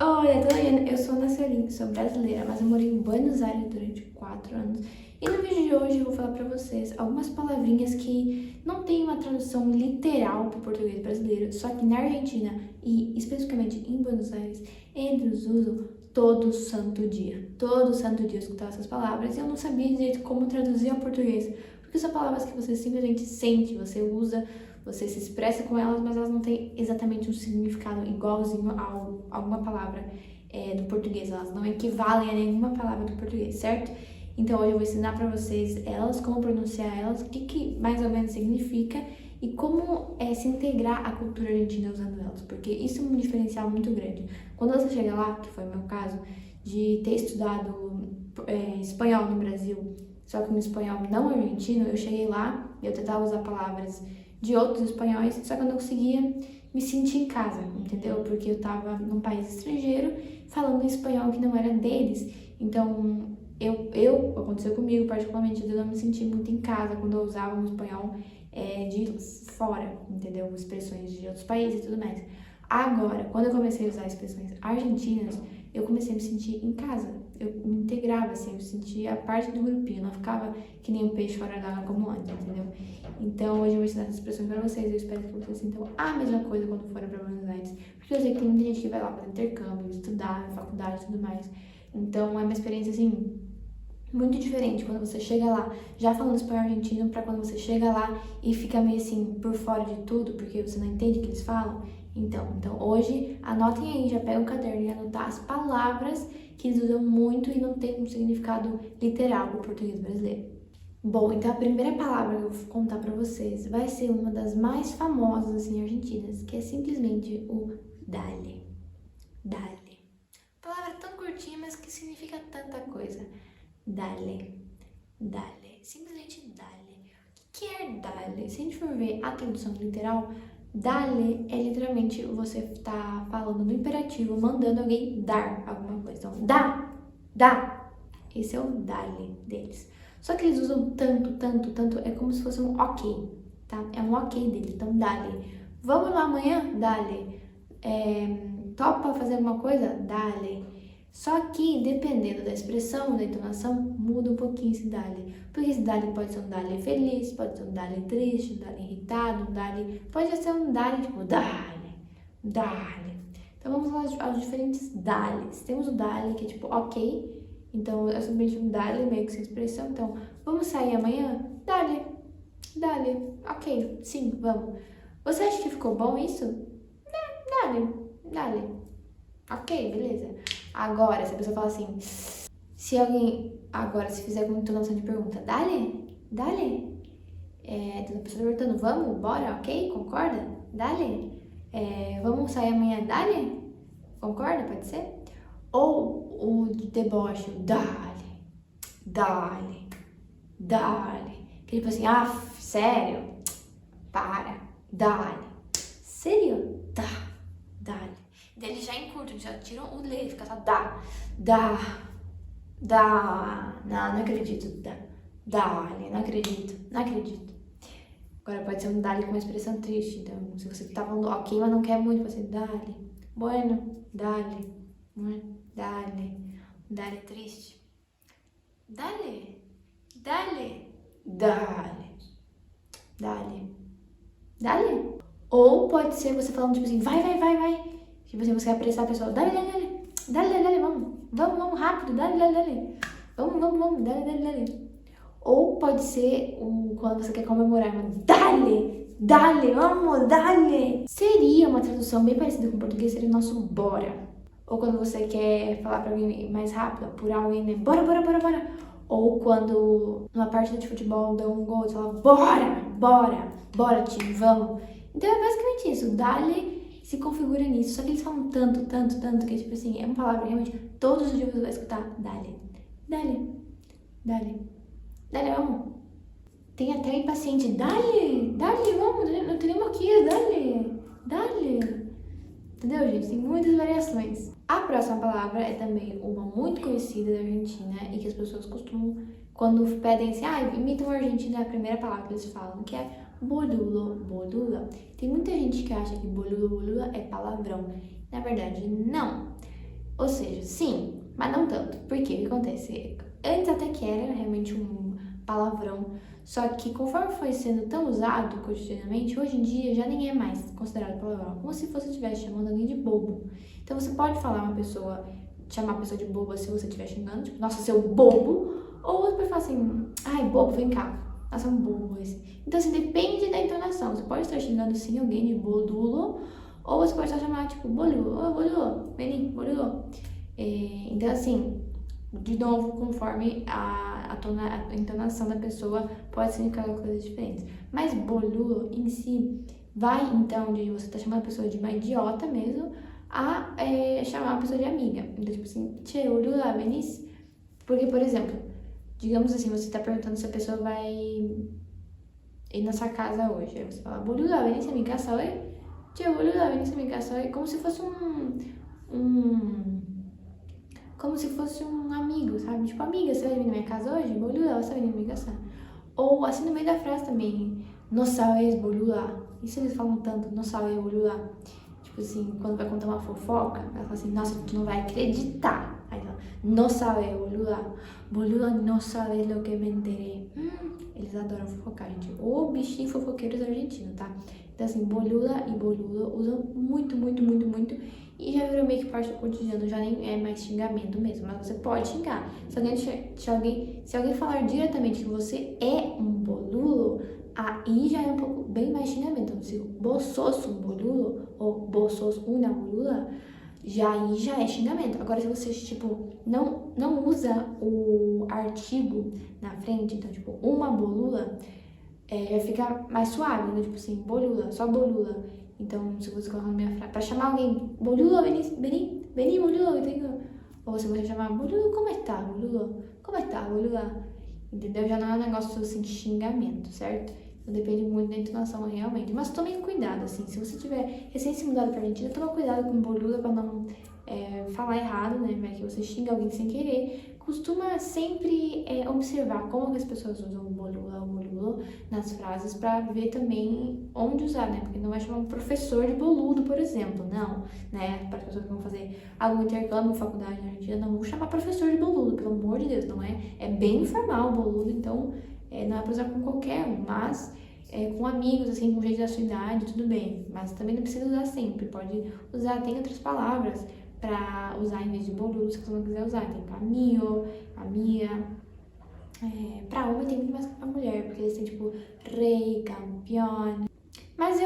Oi, Adriana, eu sou Ana Celine, sou brasileira, mas eu morei em Buenos Aires durante 4 anos. E no vídeo de hoje eu vou falar pra vocês algumas palavrinhas que não tem uma tradução literal para o português brasileiro, só que na Argentina e especificamente em Buenos Aires, eles usam todo santo dia. Todo santo dia eu escutava essas palavras e eu não sabia direito como traduzir ao português, porque são palavras que você simplesmente sente, você usa, você se expressa com elas, mas elas não têm exatamente um significado igualzinho a alguma palavra do português. Elas não equivalem a nenhuma palavra do português, certo? Então hoje eu vou ensinar para vocês elas, como pronunciar elas, o que mais ou menos significa e como se integrar à cultura argentina usando elas, porque isso é um diferencial muito grande. Quando você chega lá, que foi o meu caso, de ter estudado espanhol no Brasil, só que um espanhol não argentino, eu cheguei lá e eu tentava usar palavras de outros espanhóis, só que eu não conseguia me sentir em casa, entendeu? Porque eu tava num país estrangeiro falando espanhol que não era deles. Então, aconteceu comigo particularmente, de eu não me sentir muito em casa quando eu usava um espanhol de fora, entendeu? Expressões de outros países e tudo mais. Agora, quando eu comecei a usar expressões argentinas, eu comecei a me sentir em casa. Eu me integrava, assim, eu sentia parte do grupinho, não ficava que nem um peixe fora d'água como antes, entendeu? Então, hoje eu vou ensinar essas expressões pra vocês, eu espero que vocês sintam a mesma coisa quando forem pra Buenos Aires, porque eu sei que tem muita gente que vai lá fazer intercâmbio, estudar, faculdade e tudo mais. Então, é uma experiência, assim, muito diferente quando você chega lá já falando espanhol argentino pra quando você chega lá e fica meio assim por fora de tudo, porque você não entende o que eles falam. Então hoje anotem aí, já pega um caderno e anotar as palavras que eles usam muito e não tem um significado literal pro português brasileiro. Bom, então a primeira palavra que eu vou contar pra vocês vai ser uma das mais famosas assim argentinas, que é simplesmente o dale. Dale. Palavra tão curtinha, mas que significa tanta coisa. Dale, dale, simplesmente dale. O que é dale? Se a gente for ver a tradução literal, dale é literalmente você tá falando no imperativo, mandando alguém dar alguma coisa. Então, dá, dá. Esse é o dale deles. Só que eles usam tanto, é como se fosse um ok, tá? É um ok deles. Então, dale. Vamos lá amanhã? Dale. Topa fazer alguma coisa? Dale. Só que, dependendo da expressão, da entonação, muda um pouquinho esse dale. Porque esse dale pode ser um dale feliz, pode ser um dale triste, um dale irritado, um dale... Pode ser um dale tipo dale, dale. Então vamos lá aos diferentes dales. Temos o dale que é tipo ok. Então é simplesmente um dale meio que sem expressão. Então, vamos sair amanhã? Dale, dale. Ok, sim, vamos. Você acha que ficou bom isso? Dale, dale. Ok, beleza. Agora, se a pessoa fala assim, se alguém, agora, se fizer com entonação de pergunta, dale, dale, então a pessoa tá perguntando, vamos, bora, ok, concorda? Dale, vamos sair amanhã, dale, concorda, pode ser? Ou o de deboche, dale, dale, dale, que tipo assim, ah, sério, para, dale, sério, dale. Daí eles já encurtam, já tiram o le, fica só dá, dá, dá. Não acredito, dá, dá-lhe, não acredito, não acredito. Agora pode ser um dá-lhe com uma expressão triste, então se você tá falando ok, mas não quer muito, pode ser dá-lhe, bueno, dá-lhe, dá-lhe, dá-lhe triste. Dá-lhe, dá-lhe, dá-lhe, dá-lhe, dá-lhe. Ou pode ser você falando tipo assim, vai. Tipo assim, você quer apressar a pessoa, dale, vamos, rápido, dale, vamos, dale. Ou pode ser quando você quer comemorar, mas dale, vamos, dale. Seria uma tradução bem parecida com o português, seria o nosso bora. Ou quando você quer falar pra alguém mais rápido, apurar alguém, né, bora. Ou quando numa partida de futebol deu um gol, você fala, bora time, vamos. Então é basicamente isso, dale se configura nisso, só que eles falam tanto, que tipo assim, é uma palavra que realmente todos os dias você vai escutar, dale, vamos. Tem até impaciente, dale, vamos, não tenemos aqui, dale. Entendeu, gente? Tem muitas variações. A próxima palavra é também uma muito conhecida da Argentina e que as pessoas costumam, quando pedem assim, imita um argentino, é a primeira palavra que eles falam, que é boludo. Tem muita gente que acha que boludo é palavrão. Na verdade, não. Ou seja, sim, mas não tanto. Por quê? O que acontece? Antes até que era realmente um palavrão, só que conforme foi sendo tão usado cotidianamente, hoje em dia já nem é mais considerado palavrão. Como se você estivesse chamando alguém de bobo. Então você pode falar chamar uma pessoa de boba se você estiver xingando, tipo, nossa, seu bobo. Ou você pode falar assim, ai, bobo, vem cá. Nossa, é um bobo esse. Então, assim, depende da entonação. Você pode estar xingando sim alguém de bodulo, ou você pode estar chamando, tipo, boludo, ô boludo, vem, boludo. Então, assim, de novo, conforme a entonação da pessoa, pode significar coisas diferentes. Mas boludo em si vai, então, de você estar chamando a pessoa de uma idiota mesmo, a chamar a pessoa de amiga. Então, tipo assim, tchê, boludo, venís? Porque, por exemplo, digamos assim, você tá perguntando se a pessoa vai ir na sua casa hoje. Aí você fala, boluda, venís a mi casa hoje? Tchê, boluda, venís a mi casa hoje? Como se fosse um como se fosse um amigo, sabe? Tipo, amiga, você vai vir na minha casa hoje? Boluda, você vai vir na minha casa? Ou assim no meio da frase também, não sabes, boluda. Isso eles falam tanto, não sabes, boluda. Tipo assim, quando vai contar uma fofoca, ela fala assim, nossa, tu não vai acreditar. Aí ela, não sabes, boluda. Boluda, não sabes lo que me enterei. Eles adoram fofocar, gente. O bichinho fofoqueiros argentinos, tá? Então assim, boluda e boludo usam muito, muito, muito, muito. E já virou meio que parte do cotidiano, já nem é mais xingamento mesmo. Mas você pode xingar. Se alguém falar diretamente que você é um boludo, aí já é um pouco bem mais xingamento. Então, se vos sos um boludo, ou vos sos uma boluda, aí já é xingamento. Agora, se você, tipo, não usa o artigo na frente, então, tipo, uma boluda, fica mais suave, né? Tipo assim, boluda, só boluda. Então, se você colocar na minha frase, pra chamar alguém, boludo, vení, boludo, eu tenho... Ou se você chamar, boludo, como está, boludo? Como está, boluda? Entendeu? Já não é um negócio assim de xingamento, certo? Então depende muito da entonação realmente. Mas tome cuidado, assim, se você tiver recém se mudado pra Argentina, toma cuidado com boluda pra não falar errado, né? Vai que você xinga alguém sem querer. Costuma sempre observar como que as pessoas usam o boluda ou boludo nas frases pra ver também onde usar, né? Porque não vai chamar um professor de boludo, por exemplo, não, né? Para as pessoas que vão fazer algum intercâmbio, faculdade na Argentina, não vão chamar professor de boludo, pelo amor de Deus, não é? É bem informal o boludo, então não é pra usar com qualquer um, mas com amigos, assim, com gente da sua idade, tudo bem. Mas também não precisa usar sempre, pode usar, tem outras palavras pra usar em vez de boludo, se você não quiser usar. Tem caminho, amiga. Pra homem tem muito mais que pra mulher, porque eles têm, tipo, rei, campeão. Mas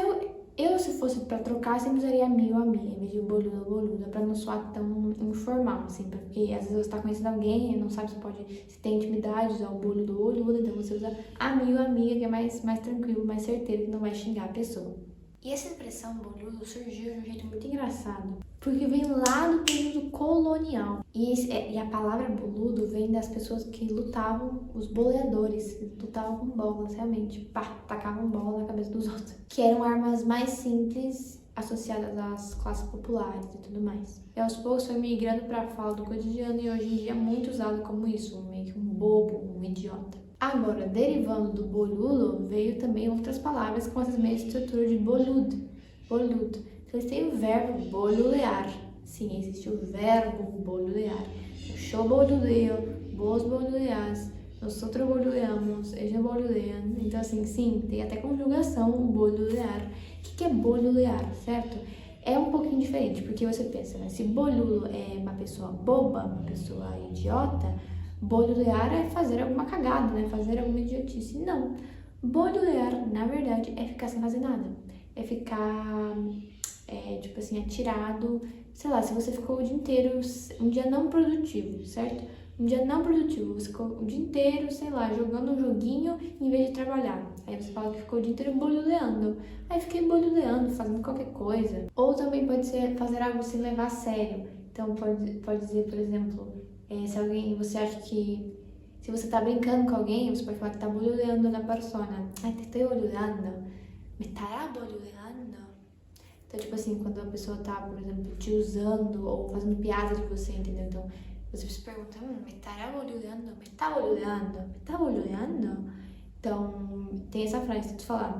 se fosse pra trocar, sempre usaria amigo ou amiga, em vez de boludo ou boluda, pra não soar tão informal, assim, porque às vezes você tá conhecendo alguém e não sabe se tem intimidade, usar o boludo ou boluda, então você usa amigo ou amiga, que é mais tranquilo, mais certeiro, que não vai xingar a pessoa. E essa expressão boludo surgiu de um jeito muito engraçado, porque vem lá do período colonial. E a palavra boludo vem das pessoas que lutavam, os boleadores, lutavam com bolas, realmente, pá, tacavam bola na cabeça dos outros. Que eram armas mais simples, associadas às classes populares e tudo mais. E aos poucos foi migrando para a fala do cotidiano e hoje em dia é muito usado como isso, meio que um bobo, um idiota. Agora, derivando do boludo, veio também outras palavras com essa mesma estrutura de boludo. Boludo. Então, eles têm o verbo boludear. Sim, existe o verbo boludear. Eu boludeo, vos boludeás, nosotros boludeamos, ellos boludean. Então, assim, sim, tem até conjugação o boludear. O que é boludear, certo? É um pouquinho diferente, porque você pensa, né? Se boludo é uma pessoa boba, uma pessoa idiota, boludear é fazer alguma cagada, né? Fazer alguma idiotice. Não. Boludear, na verdade, é ficar sem fazer nada. É ficar, tipo assim, atirado. Sei lá, se você ficou o dia inteiro, um dia não produtivo, certo? Um dia não produtivo, você ficou o dia inteiro, sei lá, jogando um joguinho em vez de trabalhar. Aí você fala que ficou o dia inteiro boludeando. Aí fiquei boludeando, fazendo qualquer coisa. Ou também pode ser fazer algo sem levar a sério. Então pode dizer, por exemplo, se você acha que... Se você tá brincando com alguém, você pode falar que tá boludeando na persona. Ai, te estoy boludeando. Me estará boludeando? Então, tipo assim, quando a pessoa tá, por exemplo, te usando ou fazendo piada de você, entendeu? Então, você se pergunta, me estará boludeando? Me está boludeando? Me está boludeando? Então, tem essa frase que tu falar.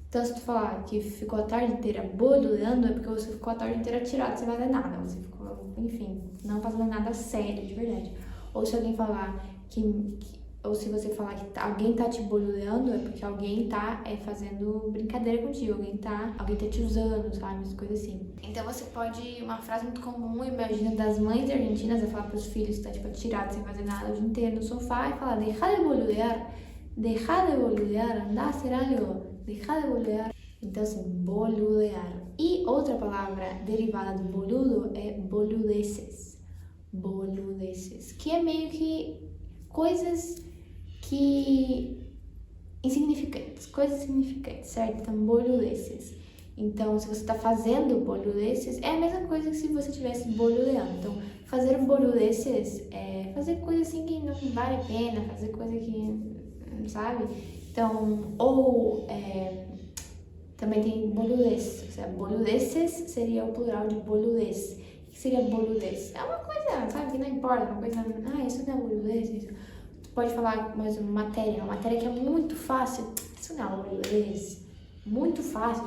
Então, se tu falar que ficou a tarde inteira boludeando, é porque você ficou a tarde inteira tirado sem fazer nada. Você ficou, enfim, não fazendo nada sério, de verdade. Ou se alguém falar ou se você falar que alguém tá te boludeando, é porque alguém tá fazendo brincadeira contigo, alguém tá te usando, sabe? As coisas assim. Então você pode, uma frase muito comum, imagina, das mães argentinas, é falar pros filhos que tá, tipo, tirado sem fazer nada o dia inteiro no sofá e falar, deja de boludear, anda a hacer algo, deja de boludear. Então assim, boludear. E outra palavra derivada do boludo é boludeces. Boludeces, que é meio que coisas insignificantes, certo? Então, boludeces. Então, se você tá fazendo boludeces, é a mesma coisa que se você estivesse boludeando. Então, fazer boludeces é fazer coisa assim que não vale a pena, fazer coisa que, sabe? Então, ou também tem boludeces. Boludeces seria o plural de boludez. O que seria boludez? É uma coisa, sabe, que não importa, uma coisa, isso não é boludez, isso. Pode falar mais uma matéria que é muito fácil, isso não é uma boludez, muito fácil,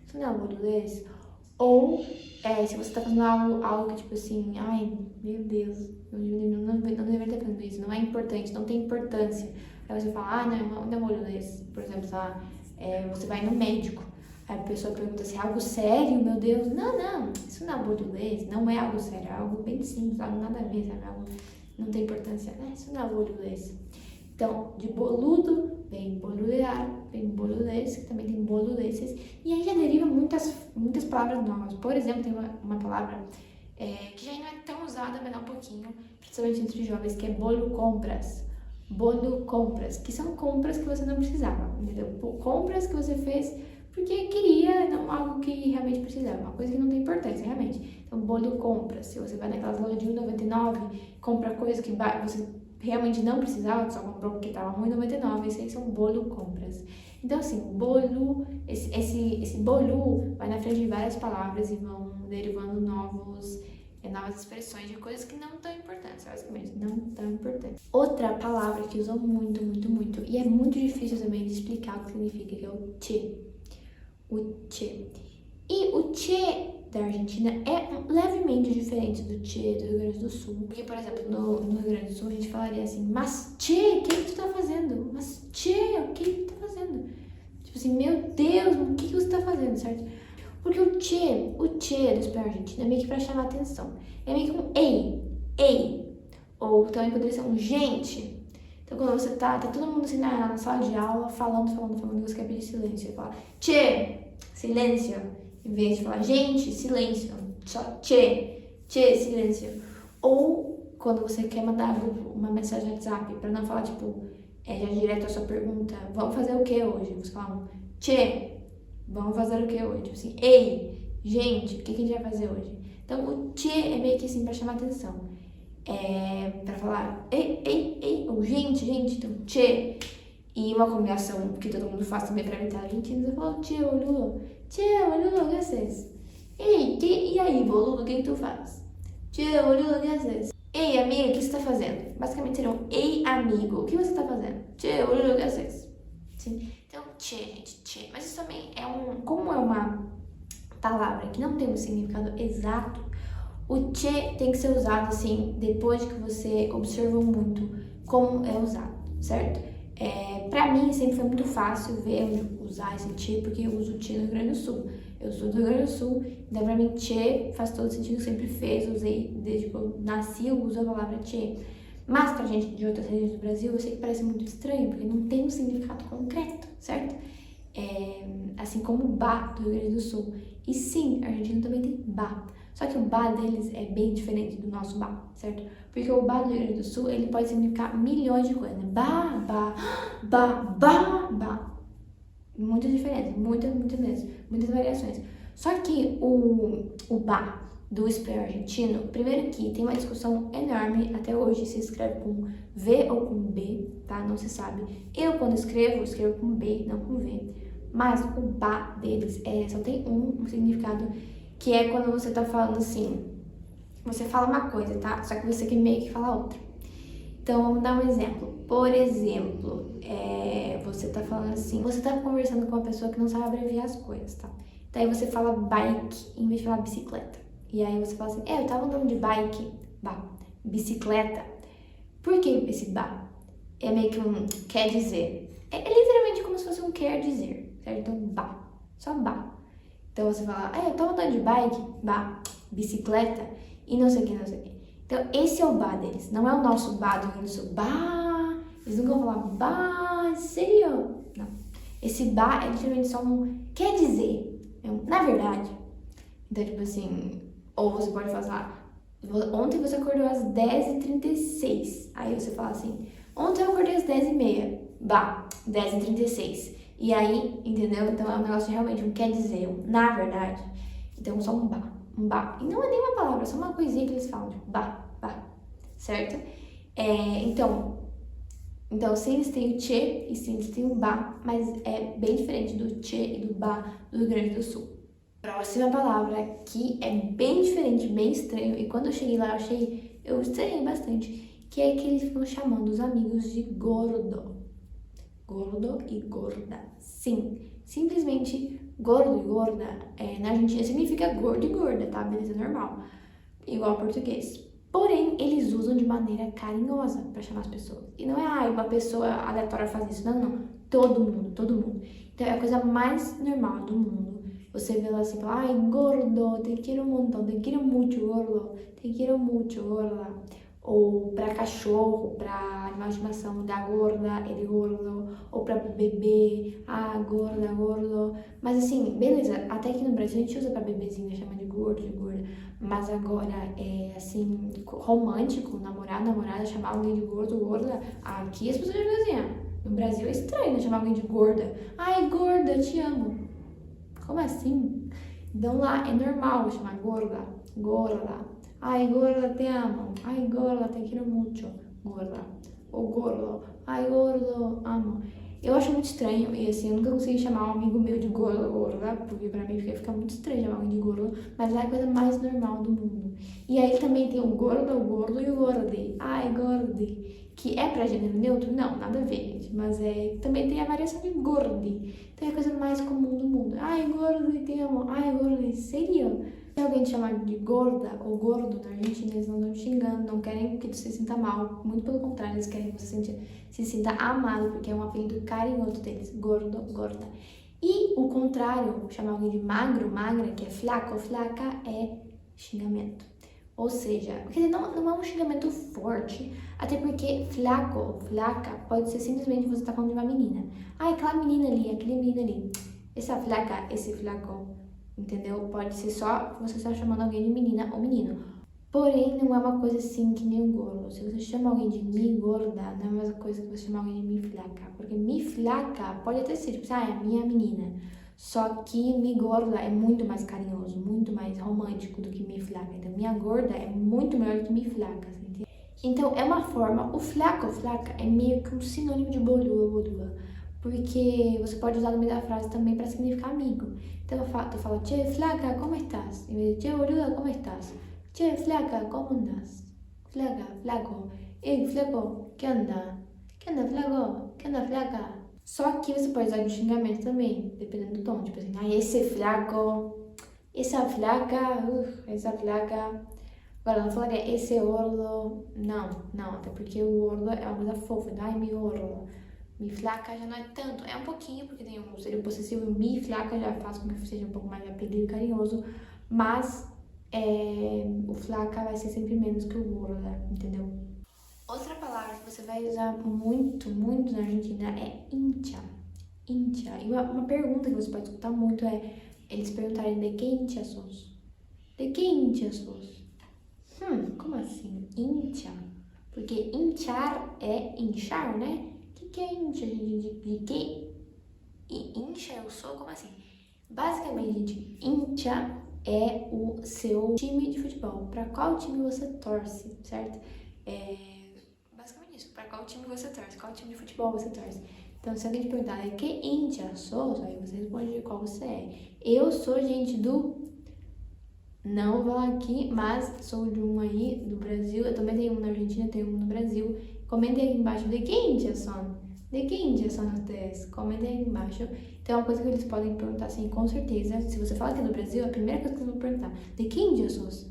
isso não é uma boludez. Ou se você tá fazendo algo que tipo assim, ai meu Deus, não deveria estar fazendo isso, não é importante, não tem importância. Aí você fala, não é boludez. Por exemplo, você vai no médico, aí a pessoa pergunta se é algo sério, meu Deus, não, isso não é boludez, não é algo sério, é algo bem simples, algo nada a ver, sabe, algo não tem importância, isso não é boludez. Então, de boludo vem boludear, vem boludez, que também tem boludeces, e aí já deriva muitas palavras novas. Por exemplo, tem uma palavra que já não é tão usada, mas é um pouquinho, principalmente entre jovens, que é bolo compras, que são compras que você não precisava, entendeu? Compras que você fez porque queria, não algo que realmente precisava, uma coisa que não tem importância, realmente. Então, bolo compras, se você vai naquelas lojas de R$1,99, compra coisas que você realmente não precisava, só comprou porque estava R$1,99, isso aí são bolo compras. Então, assim, bolo, esse bolu vai na frente de várias palavras e vão derivando novas expressões de coisas que não tão importantes, basicamente, não tão importantes. Outra palavra que usam muito, e é muito difícil também de explicar o que significa, que é o che. O che. E o che da Argentina é levemente diferente do che do Rio Grande do Sul. Porque, por exemplo, no Rio Grande do Sul a gente falaria assim, mas che, o que tu tá fazendo? Mas che, o que tu tá fazendo? Tipo assim, meu Deus, o que você tá fazendo, certo? Porque o che do espanhol argentino é meio que pra chamar atenção. É meio que um ei. Ou também poderia ser um gente. Então, quando você tá todo mundo assim na sala de aula, falando, e você quer pedir silêncio. Você fala, che, silêncio. Em vez de falar, gente, silêncio. Só che, silêncio. Ou, quando você quer mandar uma mensagem no WhatsApp, pra não falar, tipo, já direto a sua pergunta, vamos fazer o que hoje? Você fala, che, vamos fazer o que hoje? Tipo assim, ei, gente, o que a gente vai fazer hoje? Então, o che é meio que assim pra chamar atenção. Pra falar ei, ou gente, então che. E uma combinação que todo mundo faz também pra imitar argentinos é falar che, boludo, ¿qué haces? Ei, e aí, boludo, o que tu faz? Che, boludo, ¿qué haces? Ei, amiga, o que você tá fazendo? Basicamente seria um ei, amigo, o que você tá fazendo? Che, boludo, ¿qué haces? Sim. Então, che, gente, che. Mas isso também como é uma palavra que não tem um significado exato, o che tem que ser usado assim, depois que você observou muito como é usado, certo? Pra mim sempre foi muito fácil ver onde usar esse che, porque eu uso che no Rio Grande do Sul. Eu sou do Rio Grande do Sul, então pra mim che faz todo sentido, sempre fez, usei, desde que eu nasci eu uso a palavra che. Mas pra gente de outras regiões do Brasil, eu sei que parece muito estranho, porque não tem um significado concreto, certo? Assim como o ba do Rio Grande do Sul. E sim, a Argentina também tem ba. Só que o ba deles é bem diferente do nosso ba, certo? Porque o ba do Rio Grande do Sul, ele pode significar milhões de coisas. Ba. Muitas diferenças, muitas mesmo, muitas variações. Só que o ba do espanhol argentino, primeiro que tem uma discussão enorme até hoje, se escreve com V ou com B, tá? Não se sabe. Eu, quando escrevo com B, não com V. Mas o ba deles só tem um significado, que é quando você tá falando assim, você fala uma coisa, tá? Só que você quer meio que falar outra. Então, vamos dar um exemplo. Por exemplo, você tá falando assim, você tá conversando com uma pessoa que não sabe abreviar as coisas, tá? Daí você fala bike em vez de falar bicicleta. E aí você fala assim, eu tava andando de bike, bicicleta. Por que esse bah? É meio que um quer dizer. É literalmente como se fosse um quer dizer, certo? Então, só bah. Então você fala, eu tava andando de bike, bicicleta, e não sei o que, não sei o que. Então, esse é o bah deles. Não é o nosso bah do Rio Grande do Sul. Bah! Eles nunca vão falar bah, sério? Não. Esse bah é literalmente só um quer dizer. Na verdade. Então, tipo assim, ou você pode falar, ontem você acordou às 10h36. Aí você fala assim, ontem eu acordei às 10h30. 10h36. E aí, entendeu? Então é um negócio realmente, um quer dizer, na verdade. Então, só um bah. Um bah. E não é nenhuma palavra, é só uma coisinha que eles falam, tipo, bah. Certo? Então, sim, eles têm o tchê e sim, eles têm o bah, mas é bem diferente do tchê e do bah do Rio Grande do Sul. Próxima palavra que é bem diferente, bem estranho, e quando eu cheguei lá eu estranhei bastante, que é que eles ficam chamando os amigos de gordo. Gordo e gorda. Sim, simplesmente gordo e gorda na Argentina significa gordo e gorda, tá? Beleza, normal. Igual ao português. Porém, eles usam de maneira carinhosa para chamar as pessoas. E não é, uma pessoa aleatória faz isso. Não. Todo mundo. Então, é a coisa mais normal do mundo. Você vê lá assim, fala, gordo, te quero um montão, te quero muito, gordo, te quero muito, gorda. Ou para cachorro, para animal de estimação, da gorda, ele gordo. Ou para bebê, gorda, gordo. Mas assim, beleza, até aqui no Brasil a gente usa para bebezinho, chama de gordo, de gorda. Mas agora, assim, romântico, namorada, chamar alguém de gordo, gorda, aqui as pessoas já dizem, no Brasil é estranho, né, chamar alguém de gorda. Ai, gorda, te amo. Como assim? Então lá é normal chamar gorda. Ai, gorda, te amo. Ai, gorda, te quero muito. Gorda. Ou gordo. Ai, gordo, amo. Eu acho muito estranho, e assim, eu nunca consegui chamar um amigo meu de gorda, porque pra mim fica muito estranho chamar alguém de gordo, mas é a coisa mais normal do mundo. E aí também tem o gordo e o gordi. Ai, gordi. Que é pra gênero neutro? Não, nada a ver, gente. Mas também tem a variação de gordi. Então é a coisa mais comum do mundo. Ai, gordi, te amo. Ai, gordi, sério? Se alguém te chamar de gorda ou gordo na Argentina, eles não estão te xingando, não querem que você se sinta mal. Muito pelo contrário, eles querem que você se sinta amado, porque é um apelido carinhoso deles. Gordo, gorda. E o contrário, chamar alguém de magro, magra, que é flaco, flaca, é xingamento. Ou seja, quer dizer, não é um xingamento forte, até porque flaco ou flaca pode ser simplesmente você tá falando de uma menina. Aquela menina ali, aquele menino ali. Essa flaca, esse flaco, entendeu? Pode ser só você estar chamando alguém de menina ou menino. Porém, não é uma coisa assim que nem o gordo. Se você chama alguém de mi gorda, não é a mesma coisa que você chamar alguém de mi flaca. Porque mi flaca pode até ser, tipo, é minha menina. Só que mi gorda é muito mais carinhoso, muito mais romântico do que mi flaca. Então, minha gorda é muito melhor do que mi flaca, entende? Então, é uma forma, o flaco, flaca, é meio que um sinônimo de boluda, porque você pode usar no meio da frase também para significar amigo. Então, tu fala, che, flaca, como estás? Em vez de, che, boluda, como estás? Che, flaca, ¿cómo andas? Flaca, flaco. Flaco, ¿qué onda? ¿Qué onda, flaco? ¿Qué onda, flaca? Só que você pode usar de xingamento também, dependendo do tom. Tipo assim, esse flaco, essa flaca, essa flaca. Agora, não falaria esse gordo. Não, até porque o gordo é uma coisa fofa. Ai, mi gordo. Mi flaca já não é tanto. É um pouquinho, porque tem um seria possessivo. Mi flaca já faz com que seja um pouco mais de apelido carinhoso. Mas o flaca vai ser sempre menos que o gordo, entendeu? Outra palavra que você vai usar muito na Argentina é hincha. Hincha. E uma pergunta que você pode escutar muito é eles perguntarem de que hincha sos? De que hincha sos? Como assim? Hincha. Porque hinchar é inchar, né? O que é hincha? De que? E incha eu sou? Como assim? Basicamente, gente, hincha é o seu time de futebol. Para qual time você torce, certo? Basicamente isso. Para qual time você torce? Qual time de futebol você torce? Então, se alguém te perguntar que hincha sou, aí você responde qual você é. Eu sou gente do... Não vou falar aqui, mas sou de um aí, do Brasil. Eu também tenho um na Argentina. Argentina, tem um no Brasil. Comentem aqui embaixo de que Índia são. De que Índia são vocês? Comentem aqui embaixo. Então é uma coisa que eles podem perguntar assim, com certeza. Se você fala que é do Brasil, a primeira coisa que eles vão perguntar, de que Índia sos?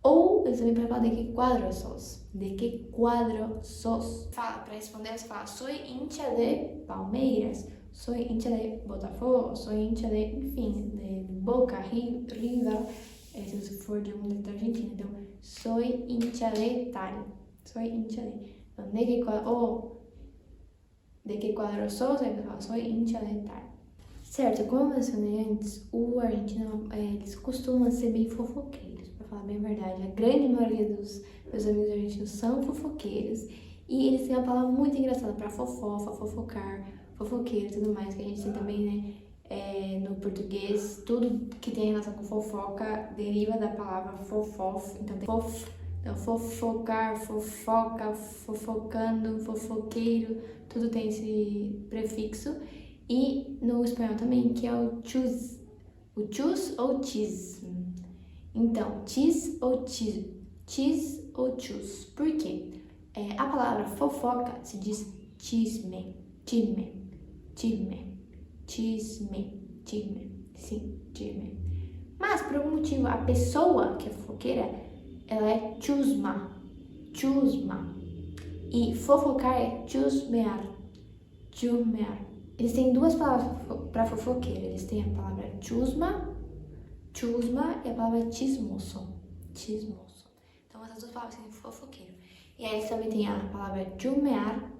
Ou eles também podem falar de que quadro sos. De que quadro sos? Fala, para responder, você fala, sou hincha de Palmeiras, sou hincha de Botafogo, sou hincha de, enfim, de Boca, River, se você for de um da Argentina. Então, sou hincha de tal, sou hincha de. Então, de que quadro, ou de que quadro sos, aí você fala, sou hincha de tal. Certo, como eu mencionei antes, o argentino, eles costumam ser bem fofoqueiros, pra falar bem a verdade. A grande maioria dos meus amigos argentinos são fofoqueiros e eles têm uma palavra muito engraçada pra fofofa, fofocar, fofoqueiro e tudo mais, que a gente tem também, né, no português. Tudo que tem relação com fofoca deriva da palavra fofof, então tem então fofocar, fofoca, fofocando, fofoqueiro, tudo tem esse prefixo. E no espanhol também, que é o chus. O chus ou chis. Então, chis ou chis. Chis ou chus. Por quê? A palavra fofoca se diz chisme. Chisme. Chisme. Chisme. Chisme. Sim, chisme. Mas, por algum motivo, a pessoa que é fofoqueira, ela é chusma. Chusma. E fofocar é chusmear. Chusmear. Eles têm duas palavras para fofoqueiro. Eles têm a palavra chusma e a palavra chismoso. Chismoso. Então, essas duas palavras são fofoqueiro. E aí, eles também têm a palavra chusmear,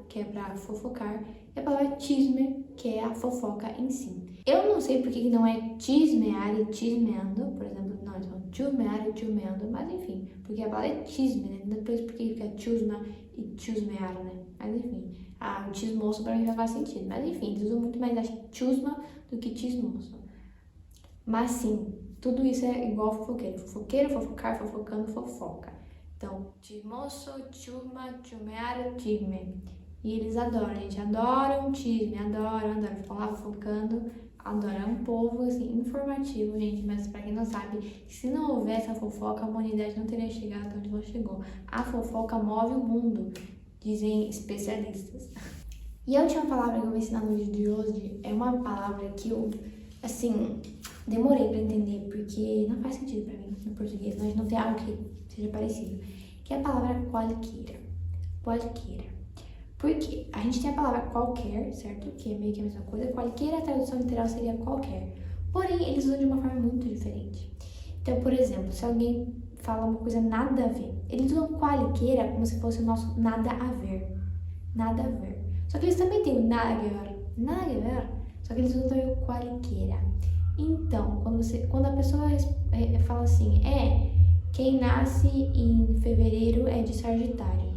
que é para fofocar, e a palavra chisme, que é a fofoca em si. Eu não sei por que não é chismear e chismeando, por exemplo, não, eles falam chusmear e chusmeando, mas enfim, porque a palavra é chisme, né? Depois por que fica chusma e chusmear, né? Mas enfim. O chismoso pra mim já faz sentido. Mas enfim, eles usam muito mais a chusma do que chismoso. Mas sim, tudo isso é igual fofoqueiro. Fofoqueiro, fofocar, fofocando, fofoca. Então, chismoso, chusma, chumear, chisme. E eles adoram, gente. Adoram chisme, adoram. Ficam lá fofocando. Adoram. É um povo, assim, informativo, gente. Mas pra quem não sabe, se não houvesse a fofoca, a humanidade não teria chegado até onde ela chegou. A fofoca move o mundo, dizem especialistas. E a última palavra que eu vou ensinar no vídeo de hoje é uma palavra que eu, assim, demorei pra entender, porque não faz sentido pra mim no português, mas não tem algo que seja parecido, que é a palavra qualquer. Qualquer. Porque a gente tem a palavra qualquer, certo? Que é meio que a mesma coisa. Qualquer, a tradução literal seria qualquer. Porém, eles usam de uma forma muito diferente. Então, por exemplo, se alguém fala uma coisa nada a ver, eles usam qualquer como se fosse o nosso nada a ver. Nada a ver. Só que eles também têm o nada a ver. Nada a ver. Só que eles usam também o qualquer. Então, quando a pessoa fala assim, quem nasce em fevereiro é de Sagitário.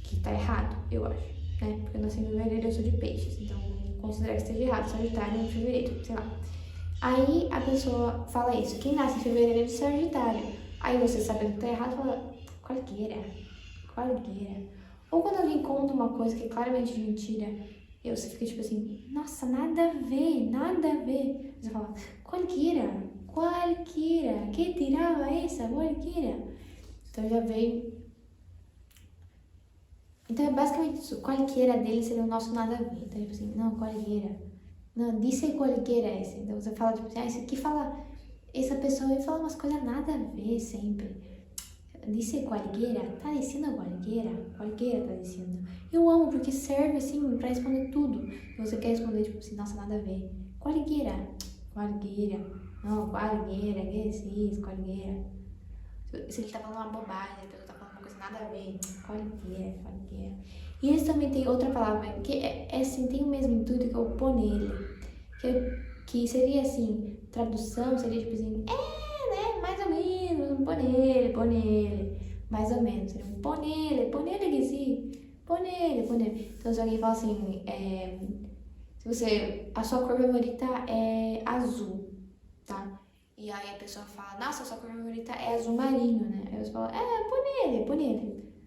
Que tá errado, eu acho, né? Porque eu nasci em fevereiro, eu sou de peixes. Então, considero que esteja errado. Sagitário é em fevereiro, sei lá. Aí a pessoa fala isso, quem nasce em fevereiro é de Sagitário. Aí você sabendo que tá errado, fala, qualquer. Ou quando alguém conta uma coisa que é claramente mentira, e você fica tipo assim, nossa, nada a ver. Você fala, qualquer, que tirava essa, qualquer. Então já veio. Então é basicamente isso, qualquer dele seria o nosso nada a ver. Então tipo assim, não, qualquer. Não, disse qualquer esse. Então você fala tipo assim, esse aqui fala, essa pessoa aí fala umas coisas nada a ver sempre. Disse qualquer, tá dizendo qualquer tá dizendo. Eu amo porque serve assim pra responder tudo. Se você quer responder tipo assim, nossa, nada a ver. Qualquer. Não, qualquer, que é isso, qualquer. Se ele tá falando uma bobagem, a pessoa tá falando uma coisa nada a ver. Qualquer. E eles também tem outra palavra que é assim, tem o mesmo intuito, que é o ponele. Que seria assim, tradução seria tipo assim, né, mais ou menos, ponele, mais ou menos, seria um ponele que sim, ponele. Então se alguém fala assim, a sua cor favorita é azul, tá? E aí a pessoa fala, nossa, a sua cor favorita é azul marinho, né? Aí você fala,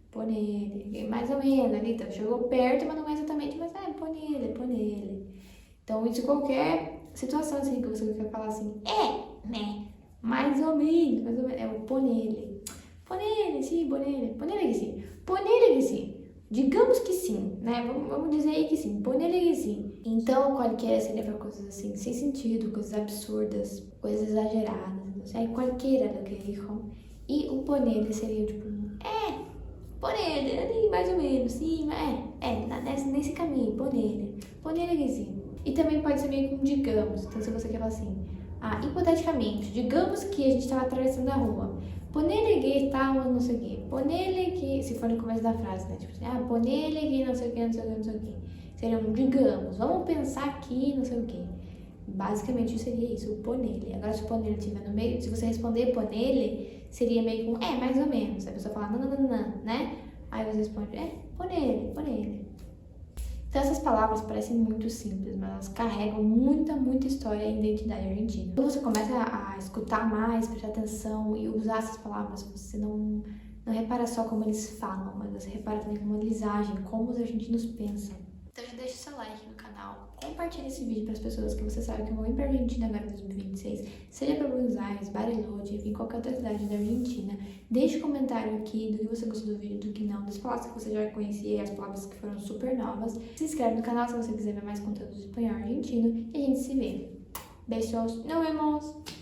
ponele, mais ou menos, ali, então chegou perto, mas não é exatamente, mas ponele. Então, de qualquer situação assim que você quer falar assim, né? Mais ou menos, é o ponele. Ponele que sim. Ponele que sim. Digamos que sim, né? Vamos dizer aí que sim. Ponele que sim. Então, qualquer seria para coisas assim, sem sentido, coisas absurdas, coisas exageradas. Aí, qualquer lo que dijo. E o ponele seria tipo, ponele, ali mais ou menos, sim, nesse caminho, ponele que sim. E também pode ser meio com digamos, então se você quer falar assim, hipoteticamente, digamos que a gente estava atravessando a rua, ponele que estávamos não sei o quê, ponele que, se for no começo da frase, né, tipo assim, ponele que não sei o que, não sei o que, não sei o que. Seria um digamos, vamos pensar aqui, não sei o que. Basicamente seria isso, o ponele. Agora se o ponele estiver no meio, se você responder ponele, seria meio com mais ou menos. A pessoa fala não, né? Aí você responde, ponele. Então essas palavras parecem muito simples, mas elas carregam muita história e identidade argentina. Quando você começa a escutar mais, prestar atenção e usar essas palavras, você não repara só como eles falam, mas você repara também como eles agem, como os argentinos pensam. Então já deixa o seu like no canal, compartilhe esse vídeo para as pessoas que você sabe que vão ir para a Argentina agora em 2026, seja para Buenos Aires, Bariloche, enfim, qualquer outra cidade da Argentina. Deixe um comentário aqui do que você gostou do vídeo, do que não, das palavras que você já conhecia e as palavras que foram super novas. Se inscreve no canal se você quiser ver mais conteúdo de espanhol argentino e a gente se vê. Beijos, nos vemos!